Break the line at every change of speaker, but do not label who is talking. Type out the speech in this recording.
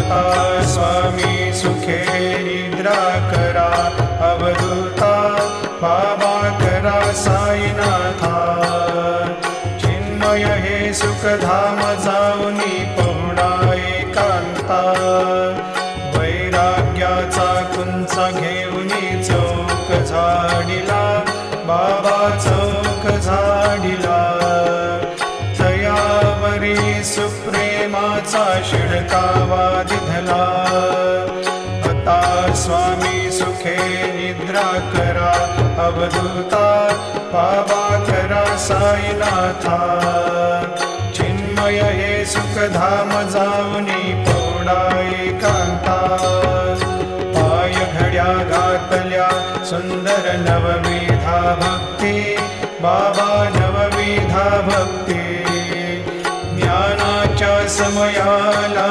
आता स्वामी सुखे निद्रा करा, अवधूता बाबा करा साईनाथा। चिन्मय हे सुखधाम जाऊनी पहुडा एकांता, वैराग्याचा कुंचा घेऊनी चौक झाडिला, बाबा चौक झाडिला। तयावरी सुप्रेमाचा शिडकावा दिधला, आता स्वामी सुखे निद्रा करा, अवधूता बाबा करा साईनाथा। चिन्मय हे सुखधाम जाऊनी पहुडा एकांता, पाय घड्या घातल्या सुंदर नवविधा भक्ती, बाबा नवविधा भक्ती। ज्ञानाच्या समयाला